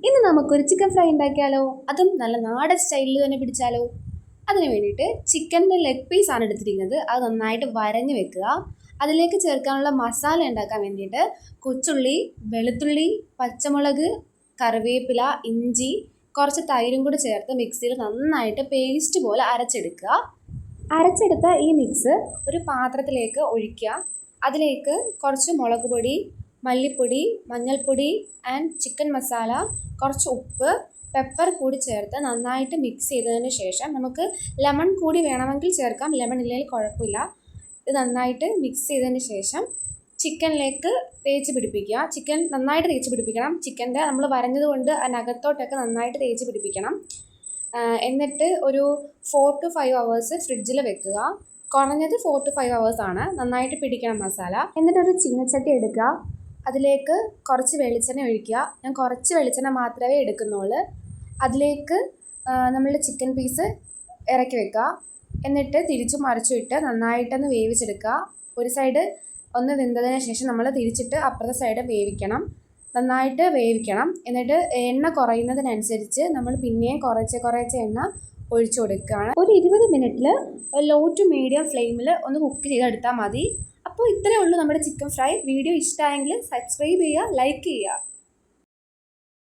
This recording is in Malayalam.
ഇന്ന് നമുക്കൊരു ചിക്കൻ ഫ്രൈ ഉണ്ടാക്കിയാലോ? അതും നല്ല നാടൻ സ്റ്റൈലിൽ തന്നെ പിടിച്ചാലോ? അതിന് വേണ്ടിയിട്ട് ചിക്കൻ്റെ ലെഗ് പീസാണ് എടുത്തിരിക്കുന്നത്. അത് നന്നായിട്ട് വരഞ്ഞ് വെക്കുക. അതിലേക്ക് ചേർക്കാനുള്ള മസാല ഉണ്ടാക്കാൻ വേണ്ടിയിട്ട് കൊച്ചുള്ളി, വെളുത്തുള്ളി, പച്ചമുളക്, കറിവേപ്പില, ഇഞ്ചി, കുറച്ച് തൈരും കൂടി ചേർത്ത് മിക്സിയിൽ നന്നായിട്ട് പേസ്റ്റ് പോലെ അരച്ചെടുക്കുക. അരച്ചെടുത്ത ഈ മിക്സ് ഒരു പാത്രത്തിലേക്ക് ഒഴിക്കുക. അതിലേക്ക് കുറച്ച് മുളക് പൊടി, മല്ലിപ്പൊടി, മഞ്ഞൾപ്പൊടി ആൻഡ് ചിക്കൻ മസാല, കുറച്ച് ഉപ്പ്, പെപ്പർ കൂടി ചേർത്ത് നന്നായിട്ട് മിക്സ് ചെയ്തതിന് ശേഷം നമുക്ക് ലെമൺ കൂടി വേണമെങ്കിൽ ചേർക്കാം. ലെമൺ ഇല്ലെങ്കിൽ കുഴപ്പമില്ല. ഇത് നന്നായിട്ട് മിക്സ് ചെയ്തതിന് ശേഷം ചിക്കനിലേക്ക് തേച്ച് പിടിപ്പിക്കുക. ചിക്കൻ നന്നായിട്ട് തേച്ച് പിടിപ്പിക്കണം. ചിക്കൻ്റെ നമ്മൾ വരഞ്ഞത് കൊണ്ട് അതിനകത്തോട്ടൊക്കെ നന്നായിട്ട് തേച്ച് പിടിപ്പിക്കണം. എന്നിട്ട് ഒരു 4 to 5 hours ഫ്രിഡ്ജിൽ വെക്കുക. കുറഞ്ഞത് 4 to 5 hours ആണ്. നന്നായിട്ട് പിടിക്കണം മസാല. എന്നിട്ടൊരു ചീനച്ചട്ടി എടുക്കുക. അതിലേക്ക് കുറച്ച് വെളിച്ചെണ്ണ ഒഴിക്കുക. ഞാൻ കുറച്ച് വെളിച്ചെണ്ണ മാത്രമേ എടുക്കുന്നുള്ളൂ. അതിലേക്ക് നമ്മളുടെ ചിക്കൻ പീസ് ഇറക്കി വെക്കുക. എന്നിട്ട് തിരിച്ചു മറിച്ചിട്ട് നന്നായിട്ടൊന്ന് വേവിച്ചെടുക്കുക. ഒരു സൈഡ് ഒന്ന് വെന്തതിന് ശേഷം നമ്മൾ തിരിച്ചിട്ട് അപ്പുറത്തെ സൈഡ് വേവിക്കണം. നന്നായിട്ട് വേവിക്കണം. എന്നിട്ട് എണ്ണ കുറയുന്നതിനനുസരിച്ച് നമ്മൾ പിന്നെയും കുറച്ച് എണ്ണ ഒഴിച്ചു കൊടുക്കുകയാണ്. ഒരു 20 മിനിറ്റിൽ ലോ ടു മീഡിയം ഫ്ലെയിമിൽ ഒന്ന് കുക്ക് ചെയ്തെടുത്താൽ മതി. അപ്പോൾ ഇത്രയേ ഉള്ളൂ നമ്മുടെ ചിക്കൻ ഫ്രൈ. വീഡിയോ ഇഷ്ടമായെങ്കിൽ സബ്സ്ക്രൈബ് ചെയ്യുക, ലൈക്ക് ചെയ്യുക.